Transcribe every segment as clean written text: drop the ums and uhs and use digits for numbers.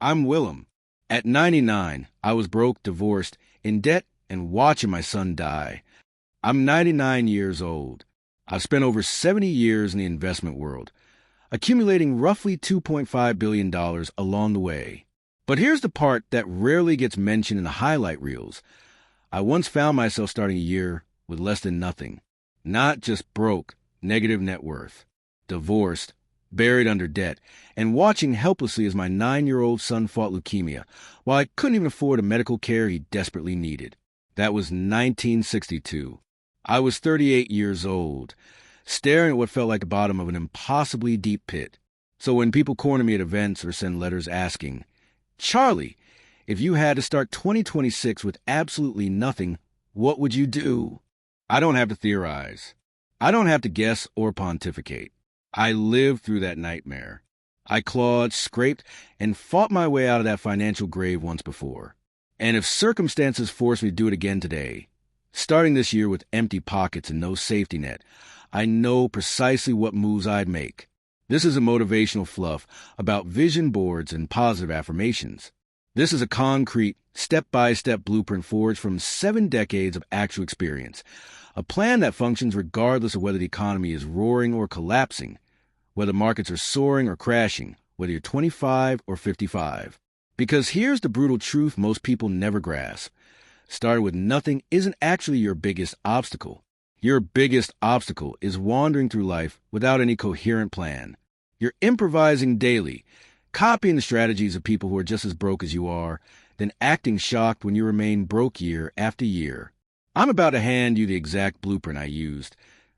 I'm Willem. At 99, I was broke, divorced, in debt, and watching my son die. I'm 99 years old. I've spent over 70 years in the investment world, accumulating roughly $2.5 billion along the way. But here's the part that rarely gets mentioned in the highlight reels. I once found myself starting a year with less than nothing. Not just broke, negative net worth, divorced, buried under debt, and watching helplessly as my 9-year-old son fought leukemia, while I couldn't even afford the medical care he desperately needed. That was 1962. I was 38 years old, staring at what felt like the bottom of an impossibly deep pit. So when people corner me at events or send letters asking, "Charlie, if you had to start 2026 with absolutely nothing, what would you do?" I don't have to theorize. I don't have to guess or pontificate. I lived through that nightmare. I clawed, scraped, and fought my way out of that financial grave once before. And if circumstances force me to do it again today, starting this year with empty pockets and no safety net, I know precisely what moves I'd make. This isn't motivational fluff about vision boards and positive affirmations. This is a concrete, step-by-step blueprint forged from 7 decades of actual experience. A plan that functions regardless of whether the economy is roaring or collapsing, whether markets are soaring or crashing, whether you're 25 or 55. Because here's the brutal truth most people never grasp. Starting with nothing isn't actually your biggest obstacle. Your biggest obstacle is wandering through life without any coherent plan. You're improvising daily, copying the strategies of people who are just as broke as you are, then acting shocked when you remain broke year after year. I'm about to hand you the exact blueprint I used,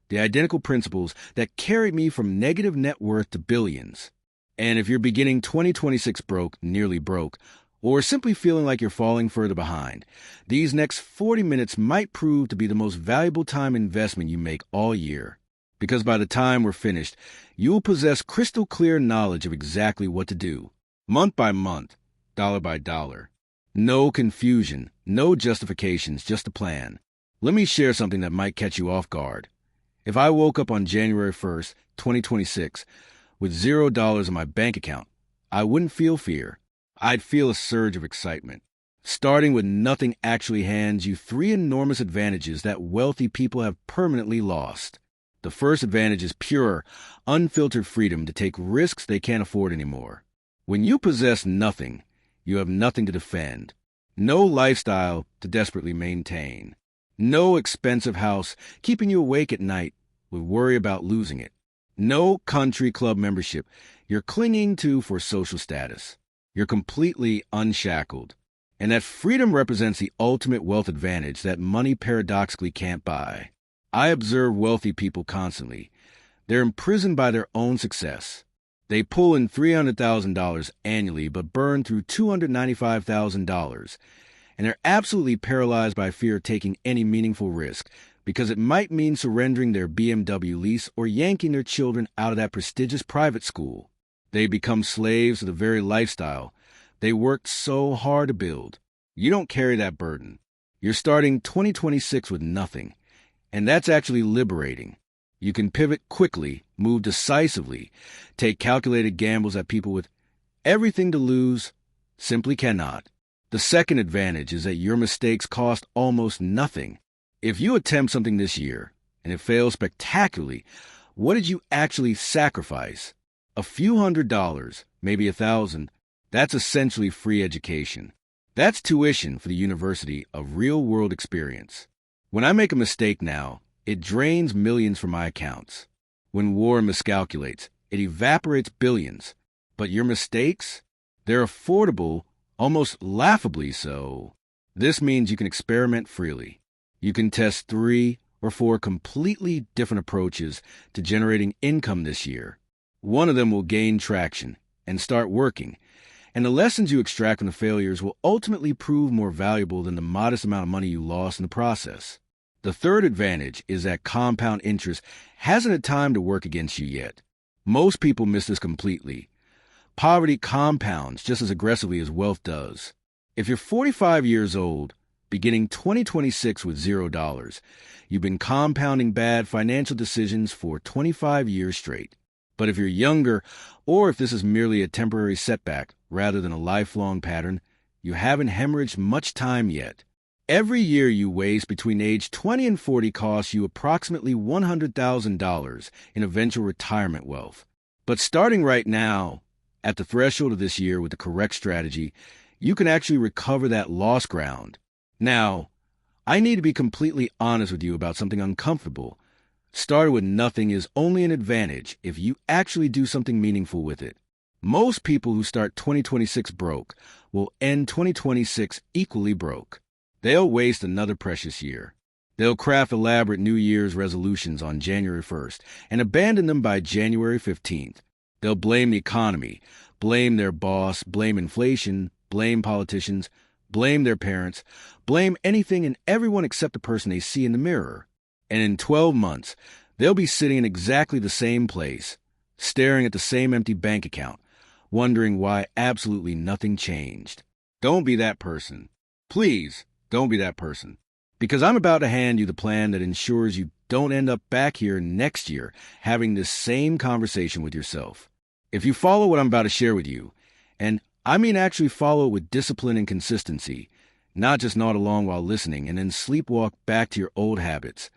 the identical principles that carried me from negative net worth to billions. And if you're beginning 2026 broke, nearly broke, or simply feeling like you're falling further behind, these next 40 minutes might prove to be the most valuable time investment you make all year. Because by the time we're finished, you'll possess crystal clear knowledge of exactly what to do, month by month, dollar by dollar. No confusion, no justifications, just a plan. Let me share something that might catch you off guard. If I woke up on January 1st, 2026, with $0 in my bank account, I wouldn't feel fear. I'd feel a surge of excitement. Starting with nothing actually hands you 3 enormous advantages that wealthy people have permanently lost. The first advantage is pure, unfiltered freedom to take risks they can't afford anymore. When you possess nothing, you have nothing to defend. No lifestyle to desperately maintain. No expensive house keeping you awake at night with worry about losing it. No country club membership you're clinging to for social status. You're completely unshackled. And that freedom represents the ultimate wealth advantage that money paradoxically can't buy. I observe wealthy people constantly. They're imprisoned by their own success. They pull in $300,000 annually but burn through $295,000. And they're absolutely paralyzed by fear of taking any meaningful risk because it might mean surrendering their BMW lease or yanking their children out of that prestigious private school. They become slaves to the very lifestyle they worked so hard to build. You don't carry that burden. You're starting 2026 with nothing, and that's actually liberating. You can pivot quickly, move decisively, take calculated gambles that people with everything to lose simply cannot. The second advantage is that your mistakes cost almost nothing. If you attempt something this year and it fails spectacularly, what did you actually sacrifice? A few $100s, maybe $1,000, that's essentially free education. That's tuition for the University of Real-World Experience. When I make a mistake now, it drains millions from my accounts. When war miscalculates, it evaporates billions. But your mistakes? They're affordable, almost laughably so. This means you can experiment freely. You can test 3 or 4 completely different approaches to generating income this year. One of them will gain traction and start working, and the lessons you extract from the failures will ultimately prove more valuable than the modest amount of money you lost in the process. The third advantage is that compound interest hasn't had time to work against you yet. Most people miss this completely. Poverty compounds just as aggressively as wealth does. If you're 45 years old, beginning 2026 with $0, you've been compounding bad financial decisions for 25 years straight. But if you're younger, or if this is merely a temporary setback, rather than a lifelong pattern, you haven't hemorrhaged much time yet. Every year you waste between age 20 and 40 costs you approximately $100,000 in eventual retirement wealth. But starting right now, at the threshold of this year with the correct strategy, you can actually recover that lost ground. Now, I need to be completely honest with you about something uncomfortable. Starting with nothing is only an advantage if you actually do something meaningful with it. Most people who start 2026 broke will end 2026 equally broke. They'll waste another precious year. They'll craft elaborate New Year's resolutions on January 1st and abandon them by January 15th. They'll blame the economy, blame their boss, blame inflation, blame politicians, blame their parents, blame anything and everyone except the person they see in the mirror. And in 12 months, they'll be sitting in exactly the same place, staring at the same empty bank account, wondering why absolutely nothing changed. Don't be that person. Please, don't be that person. Because I'm about to hand you the plan that ensures you don't end up back here next year having this same conversation with yourself. If you follow what I'm about to share with you, and I mean actually follow it with discipline and consistency, not just nod along while listening and then sleepwalk back to your old habits,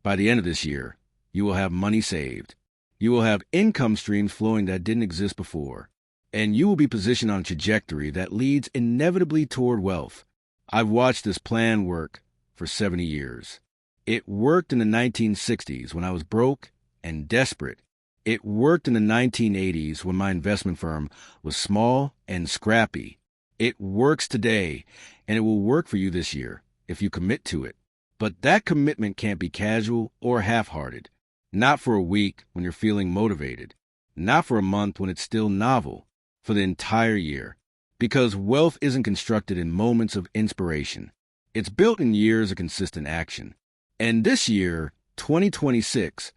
by the end of this year, you will have money saved. You will have income streams flowing that didn't exist before. And you will be positioned on a trajectory that leads inevitably toward wealth. I've watched this plan work for 70 years. It worked in the 1960s when I was broke and desperate. It worked in the 1980s when my investment firm was small and scrappy. It works today, and it will work for you this year if you commit to it. But that commitment can't be casual or half-hearted. Not for a week when you're feeling motivated. Not for a month when it's still novel. For the entire year. Because wealth isn't constructed in moments of inspiration. It's built in years of consistent action. And this year, 2026,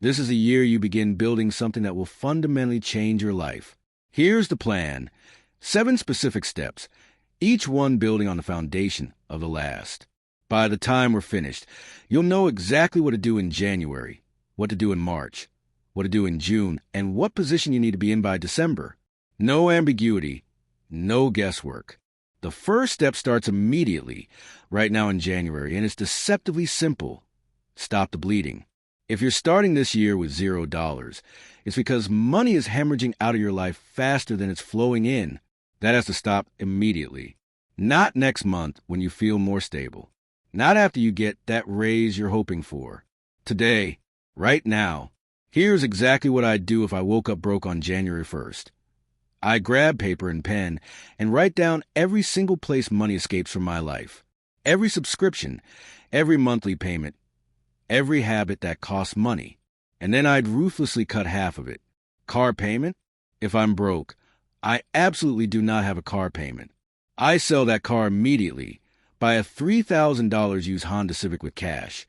this is the year you begin building something that will fundamentally change your life. Here's the plan. 7 specific steps, each one building on the foundation of the last. By the time we're finished, you'll know exactly what to do in January, what to do in March, what to do in June, and what position you need to be in by December. No ambiguity, no guesswork. The first step starts immediately, right now in January, and it's deceptively simple. Stop the bleeding. If you're starting this year with $0, it's because money is hemorrhaging out of your life faster than it's flowing in. That has to stop immediately. Not next month when you feel more stable. Not after you get that raise you're hoping for. Today, right now, here's exactly what I'd do if I woke up broke on January 1st. I grab paper and pen and write down every single place money escapes from my life. Every subscription, every monthly payment, every habit that costs money. And then I'd ruthlessly cut half of it. Car payment? If I'm broke, I absolutely do not have a car payment. I sell that car immediately, buy a $3,000 used Honda Civic with cash,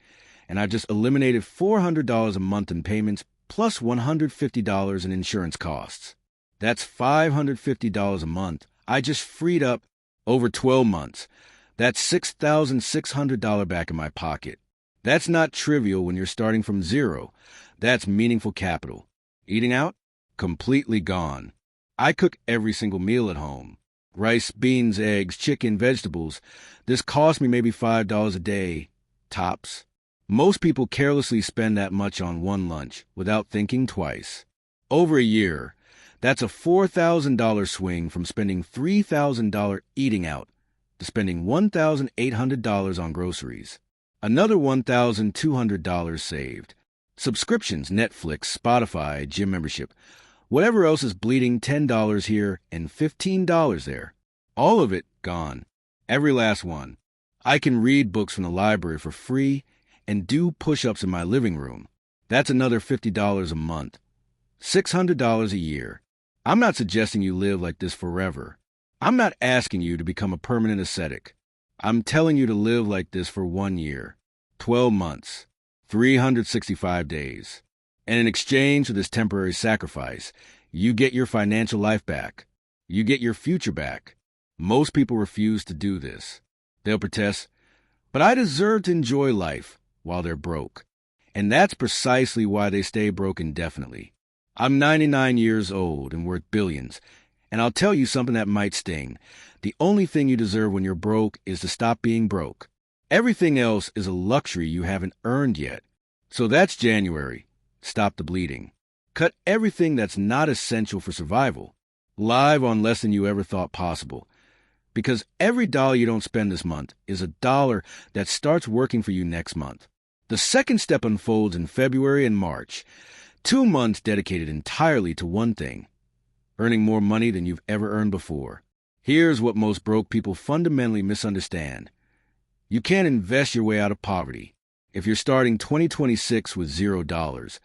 and I've just eliminated $400 a month in payments plus $150 in insurance costs. That's $550 a month. I just freed up over 12 months. That's $6,600 back in my pocket. That's not trivial when you're starting from zero. That's meaningful capital. Eating out? Completely gone. I cook every single meal at home. Rice, beans, eggs, chicken, vegetables. This costs me maybe $5 a day, tops. Most people carelessly spend that much on one lunch without thinking twice. Over a year, that's a $4,000 swing from spending $3,000 eating out to spending $1,800 on groceries. Another $1,200 saved. Subscriptions, Netflix, Spotify, gym membership. Whatever else is bleeding $10 here and $15 there. All of it gone. Every last one. I can read books from the library for free and do push-ups in my living room. That's another $50 a month. $600 a year. I'm not suggesting you live like this forever. I'm not asking you to become a permanent ascetic. I'm telling you to live like this for 1 year, 12 months, 365 days. And in exchange for this temporary sacrifice, you get your financial life back. You get your future back. Most people refuse to do this. They'll protest, but I deserve to enjoy life while they're broke. And that's precisely why they stay broke indefinitely. I'm 99 years old and worth billions, And I'll tell you something that might sting. The only thing you deserve when you're broke is to stop being broke. Everything else is a luxury you haven't earned yet. So that's January. Stop the bleeding. Cut everything that's not essential for survival. Live on less than you ever thought possible. Because every dollar you don't spend this month is a dollar that starts working for you next month. The second step unfolds in February and March. 2 months dedicated entirely to one thing: earning more money than you've ever earned before. Here's what most broke people fundamentally misunderstand. You can't invest your way out of poverty. If you're starting 2026 with $0,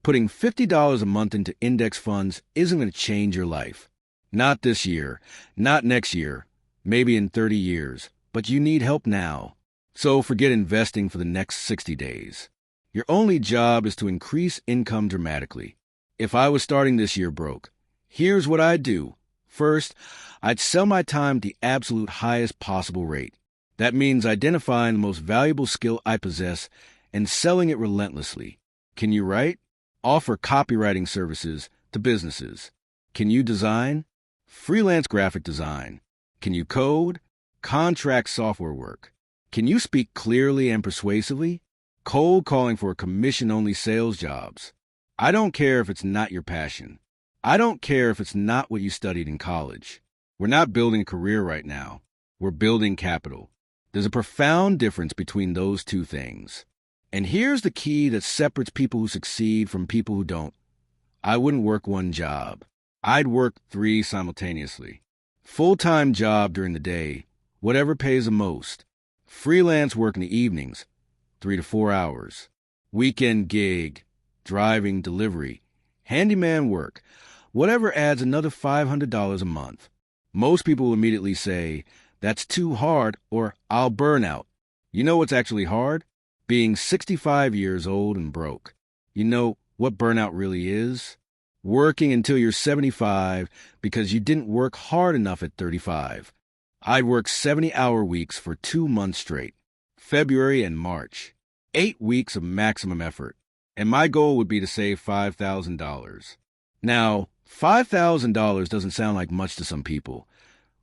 putting $50 a month into index funds isn't going to change your life. Not this year, not next year, maybe in 30 years, but you need help now. So forget investing for the next 60 days. Your only job is to increase income dramatically. If I was starting this year broke, here's what I'd do. First, I'd sell my time at the absolute highest possible rate. That means identifying the most valuable skill I possess and selling it relentlessly. Can you write? Offer copywriting services to businesses. Can you design? Freelance graphic design. Can you code? Contract software work. Can you speak clearly and persuasively? Cold calling for commission-only sales jobs. I don't care if it's not your passion. I don't care if it's not what you studied in college. We're not building a career right now. We're building capital. There's a profound difference between those two things. And here's the key that separates people who succeed from people who don't. I wouldn't work one job. I'd work 3 simultaneously. Full-time job during the day, whatever pays the most. Freelance work in the evenings, 3 to 4 hours. Weekend gig, driving, delivery, handyman work, whatever adds another $500 a month. Most people will immediately say, that's too hard, or I'll burn out. You know what's actually hard? Being 65 years old and broke. You know what burnout really is? Working until you're 75 because you didn't work hard enough at 35. I'd work 70-hour weeks for 2 months straight, February and March. 8 weeks of maximum effort. And my goal would be to save $5,000. Now, $5,000 doesn't sound like much to some people,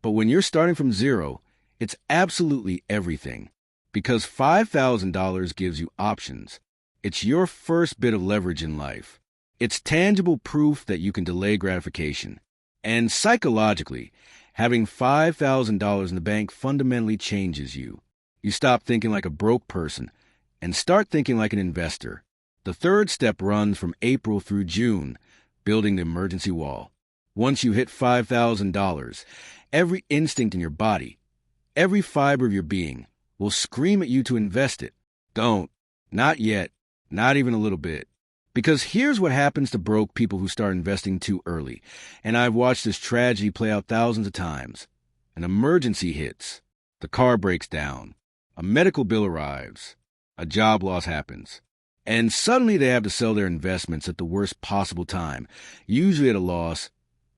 but when you're starting from zero, it's absolutely everything. Because $5,000 gives you options. It's your first bit of leverage in life. It's tangible proof that you can delay gratification. And psychologically, having $5,000 in the bank fundamentally changes you. You stop thinking like a broke person and start thinking like an investor. The third step runs from April through June, building the emergency wall. Once you hit $5,000, every instinct in your body, every fiber of your being, will scream at you to invest it. Don't. Not yet. Not even a little bit. Because here's what happens to broke people who start investing too early, and I've watched this tragedy play out thousands of times. An emergency hits. The car breaks down. A medical bill arrives. A job loss happens. And suddenly they have to sell their investments at the worst possible time, usually at a loss,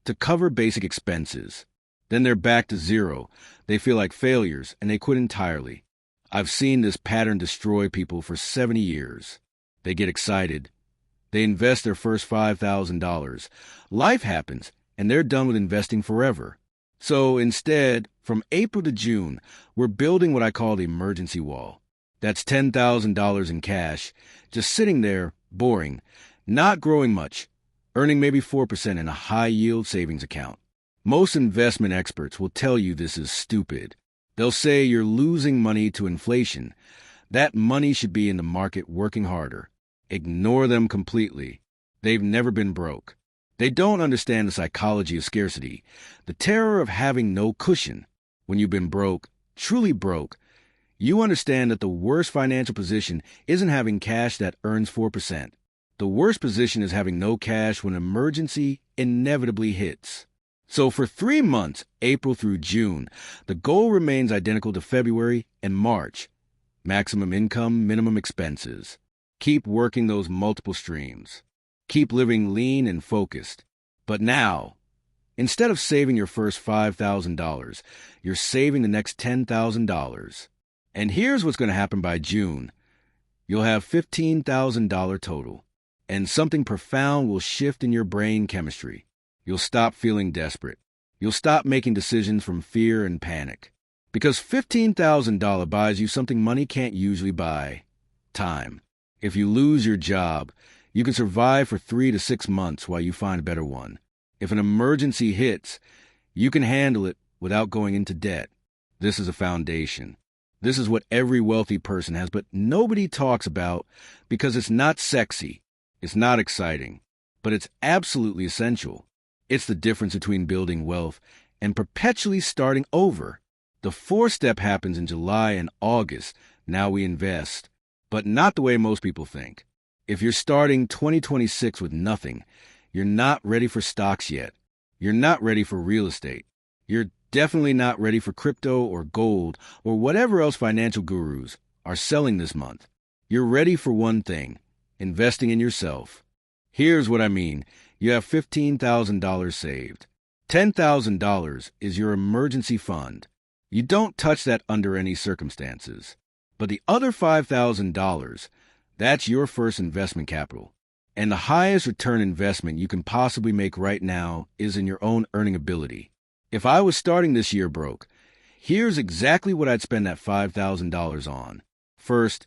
to cover basic expenses. Then they're back to zero. They feel like failures, and they quit entirely. I've seen this pattern destroy people for 70 years. They get excited. They invest their first $5,000. Life happens, and they're done with investing forever. So instead, from April to June, we're building what I call the emergency wall. That's $10,000 in cash, just sitting there, boring, not growing much, earning maybe 4% in a high-yield savings account. Most investment experts will tell you this is stupid. They'll say you're losing money to inflation. That money should be in the market working harder. Ignore them completely. They've never been broke. They don't understand the psychology of scarcity, the terror of having no cushion. When you've been broke, truly broke, you understand that the worst financial position isn't having cash that earns 4%. The worst position is having no cash when an emergency inevitably hits. So for 3 months, April through June, the goal remains identical to February and March. Maximum income, minimum expenses. Keep working those multiple streams. Keep living lean and focused. But now, instead of saving your first $5,000, you're saving the next $10,000. And here's what's going to happen by June. You'll have $15,000 total. And something profound will shift in your brain chemistry. You'll stop feeling desperate. You'll stop making decisions from fear and panic. Because $15,000 buys you something money can't usually buy: time. If you lose your job, you can survive for 3 to 6 months while you find a better one. If an emergency hits, you can handle it without going into debt. This is a foundation. This is what every wealthy person has, but nobody talks about because it's not sexy, it's not exciting, but it's absolutely essential. It's the difference between building wealth and perpetually starting over. The fourth step happens in July and August. Now we invest, but not the way most people think. If you're starting 2026 with nothing, you're not ready for stocks yet. You're not ready for real estate. You're definitely not ready for crypto or gold or whatever else financial gurus are selling this month. You're ready for one thing: investing in yourself. Here's what I mean. You have $15,000 saved. $10,000 is your emergency fund. You don't touch that under any circumstances. But the other $5,000, that's your first investment capital. And the highest return investment you can possibly make right now is in your own earning ability. If I was starting this year broke, here's exactly what I'd spend that $5,000 on. First,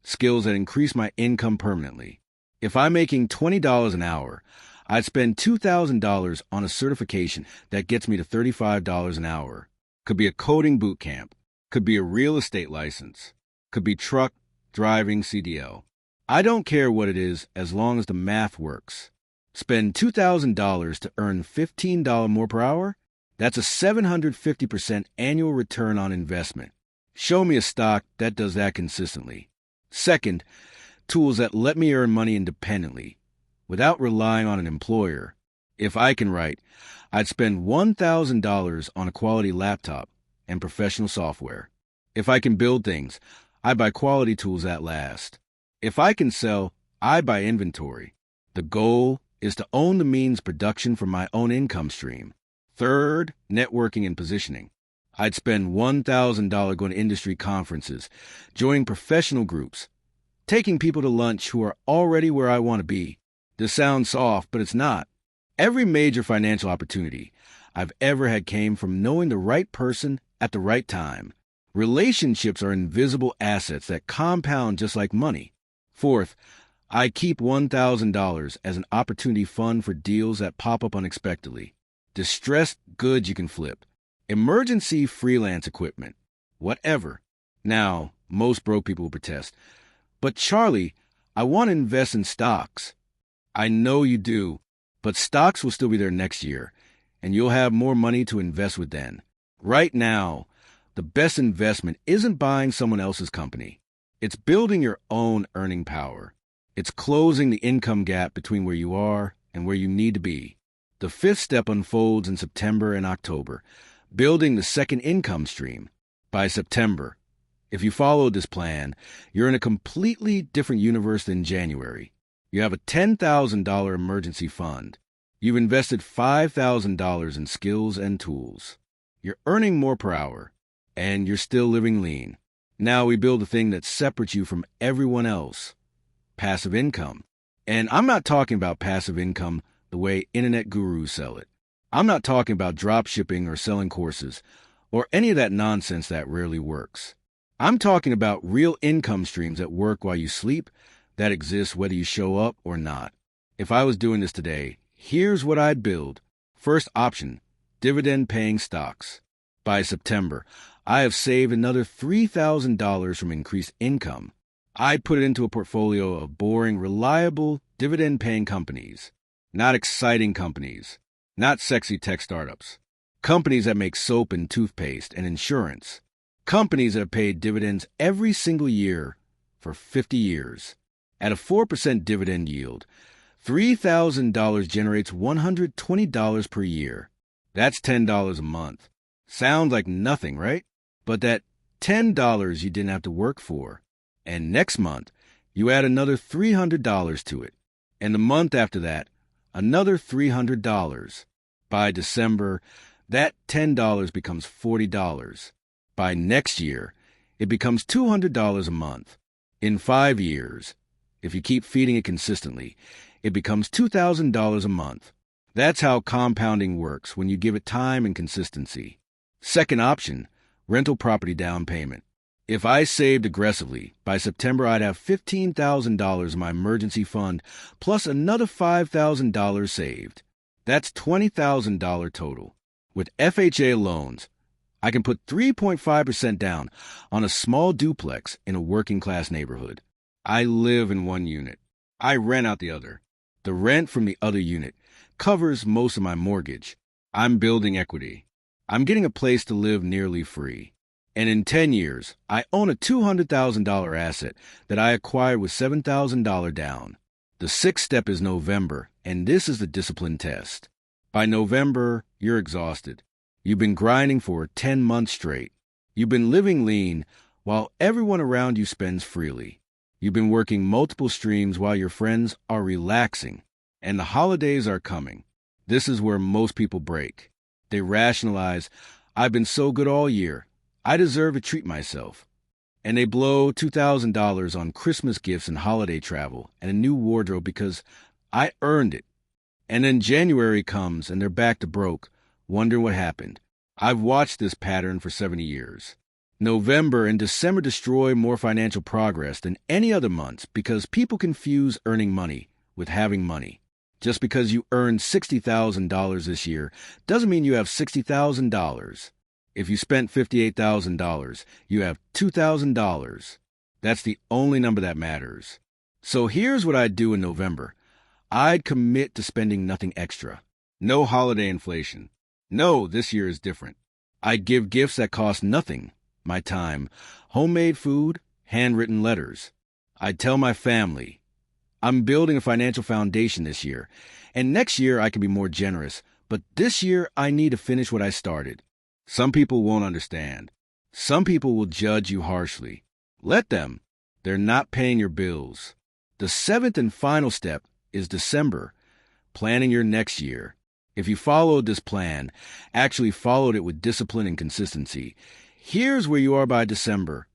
skills that increase my income permanently. If I'm making $20 an hour, I'd spend $2,000 on a certification that gets me to $35 an hour. Could be a coding boot camp. Could be a real estate license. Could be truck driving CDL. I don't care what it is as long as the math works. Spend $2,000 to earn $15 more per hour? That's a 750% annual return on investment. Show me a stock that does that consistently. Second, tools that let me earn money independently, without relying on an employer. If I can write, I'd spend $1,000 on a quality laptop and professional software. If I can build things, I buy quality tools that last. If I can sell, I buy inventory. The goal is to own the means production for my own income stream. Third, networking and positioning. I'd spend $1,000 going to industry conferences, joining professional groups, taking people to lunch who are already where I want to be. This sounds soft, but it's not. Every major financial opportunity I've ever had came from knowing the right person at the right time. Relationships are invisible assets that compound just like money. Fourth, I keep $1,000 as an opportunity fund for deals that pop up unexpectedly. Distressed goods you can flip. Emergency freelance equipment. Whatever. Now, most broke people will protest. But Charlie, I want to invest in stocks. I know you do, but stocks will still be there next year, and you'll have more money to invest with then. Right now, the best investment isn't buying someone else's company. It's building your own earning power. It's closing the income gap between where you are and where you need to be. The fifth step unfolds in September and October, building the second income stream. By September, if you follow this plan, you're in a completely different universe than January. You have a $10,000 emergency fund. You've invested $5,000 in skills and tools. You're earning more per hour, and you're still living lean. Now we build a thing that separates you from everyone else. Passive income. And I'm not talking about passive income the way internet gurus sell it. I'm not talking about drop shipping or selling courses, or any of that nonsense that rarely works. I'm talking about real income streams that work while you sleep, that exist whether you show up or not. If I was doing this today, here's what I'd build. First option, dividend-paying stocks. By September, I have saved another $3,000 from increased income. I'd put it into a portfolio of boring, reliable, dividend-paying companies. Not exciting companies. Not sexy tech startups. Companies that make soap and toothpaste and insurance. Companies that have paid dividends every single year for 50 years. At a 4% dividend yield, $3,000 generates $120 per year. That's $10 a month. Sounds like nothing, right? But that $10 you didn't have to work for. And next month, you add another $300 to it. And the month after that, another $300. By December, that $10 becomes $40. By next year, it becomes $200 a month. In 5 years, if you keep feeding it consistently, it becomes $2,000 a month. That's how compounding works when you give it time and consistency. Second option, rental property down payment. If I saved aggressively, by September I'd have $15,000 in my emergency fund plus another $5,000 saved. That's $20,000 total. With FHA loans, I can put 3.5% down on a small duplex in a working-class neighborhood. I live in one unit. I rent out the other. The rent from the other unit covers most of my mortgage. I'm building equity. I'm getting a place to live nearly free. And in 10 years, I own a $200,000 asset that I acquired with $7,000 down. The sixth step is November, and this is the discipline test. By November, you're exhausted. You've been grinding for 10 months straight. You've been living lean while everyone around you spends freely. You've been working multiple streams while your friends are relaxing. And the holidays are coming. This is where most people break. They rationalize, I've been so good all year. I deserve to treat myself. And they blow $2,000 on Christmas gifts and holiday travel and a new wardrobe because I earned it. And then January comes and they're back to broke, wondering what happened. I've watched this pattern for 70 years. November and December destroy more financial progress than any other months because people confuse earning money with having money. Just because you earned $60,000 this year doesn't mean you have $60,000. If you spent $58,000, you have $2,000. That's the only number that matters. So here's what I'd do in November. I'd commit to spending nothing extra. No holiday inflation. No, this year is different. I'd give gifts that cost nothing. My time, homemade food, handwritten letters. I'd tell my family, I'm building a financial foundation this year, and next year I can be more generous, but this year I need to finish what I started. Some people won't understand. Some people will judge you harshly. Let them. They're not paying your bills. The seventh and final step is December, planning your next year. If you followed this plan, actually followed it with discipline and consistency, here's where you are by December.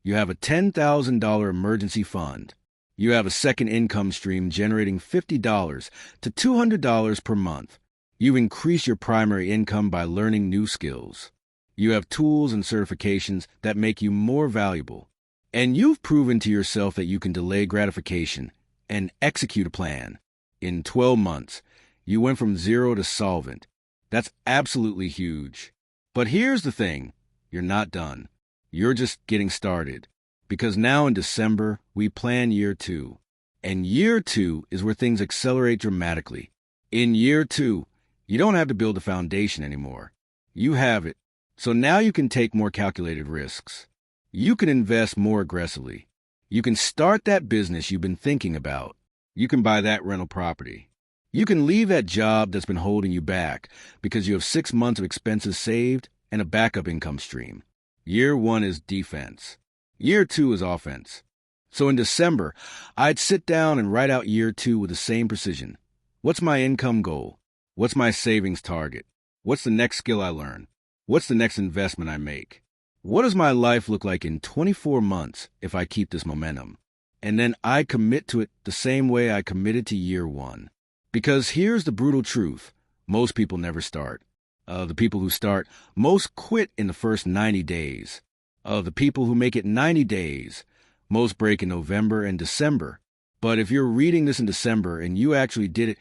You have a $10,000 emergency fund. You have a second income stream generating $50 to $200 per month. You increase your primary income by learning new skills. You have tools and certifications that make you more valuable. And you've proven to yourself that you can delay gratification and execute a plan. In 12 months, you went from zero to solvent. That's absolutely huge. But here's the thing. You're not done. You're just getting started. Because now in December, we plan year 2. And year 2 is where things accelerate dramatically. In year 2, you don't have to build a foundation anymore. You have it. So now you can take more calculated risks. You can invest more aggressively. You can start that business you've been thinking about. You can buy that rental property. You can leave that job that's been holding you back because you have 6 months of expenses saved and a backup income stream. Year 1 is defense. Year 2 is offense. So in December, I'd sit down and write out year 2 with the same precision. What's my income goal? What's my savings target? What's the next skill I learn? What's the next investment I make? What does my life look like in 24 months if I keep this momentum? And then I commit to it the same way I committed to year 1. Because here's the brutal truth. Most people never start. The people who start, most quit in the first 90 days. The people who make it 90 days, most break in November and December. But if you're reading this in December and you actually did it,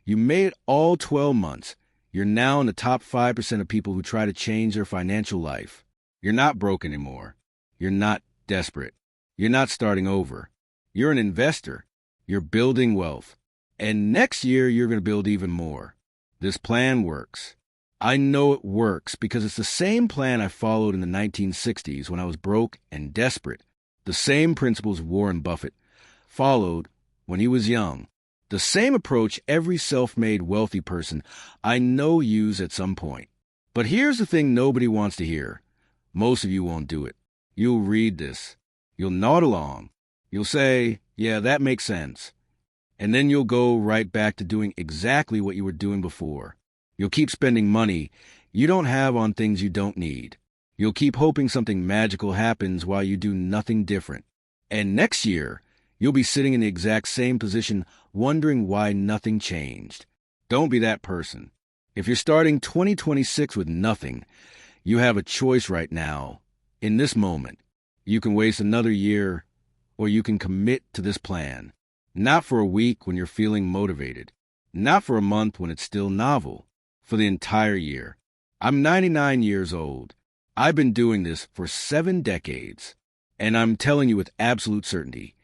you made it all 12 months. You're now in the top 5% of people who try to change their financial life. You're not broke anymore. You're not desperate. You're not starting over. You're an investor. You're building wealth. And next year, you're going to build even more. This plan works. I know it works because it's the same plan I followed in the 1960s when I was broke and desperate. The same principles Warren Buffett followed when he was young. The same approach every self-made wealthy person I know use at some point. But here's the thing nobody wants to hear. Most of you won't do it. You'll read this. You'll nod along. You'll say, yeah, that makes sense. And then you'll go right back to doing exactly what you were doing before. You'll keep spending money you don't have on things you don't need. You'll keep hoping something magical happens while you do nothing different. And next year, you'll be sitting in the exact same position wondering why nothing changed. Don't be that person. If you're starting 2026 with nothing, you have a choice right now, in this moment. You can waste another year, or you can commit to this plan. Not for a week when you're feeling motivated. Not for a month when it's still novel. For the entire year. I'm 99 years old. I've been doing this for 7 decades. And I'm telling you with absolute certainty,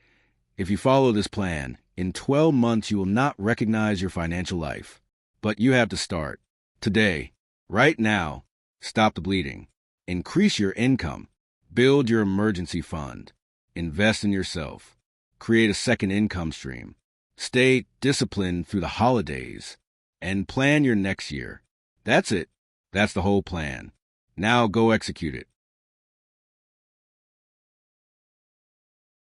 if you follow this plan, in 12 months you will not recognize your financial life. But you have to start. Today. Right now. Stop the bleeding. Increase your income. Build your emergency fund. Invest in yourself. Create a second income stream. Stay disciplined through the holidays. And plan your next year. That's it. That's the whole plan. Now go execute it.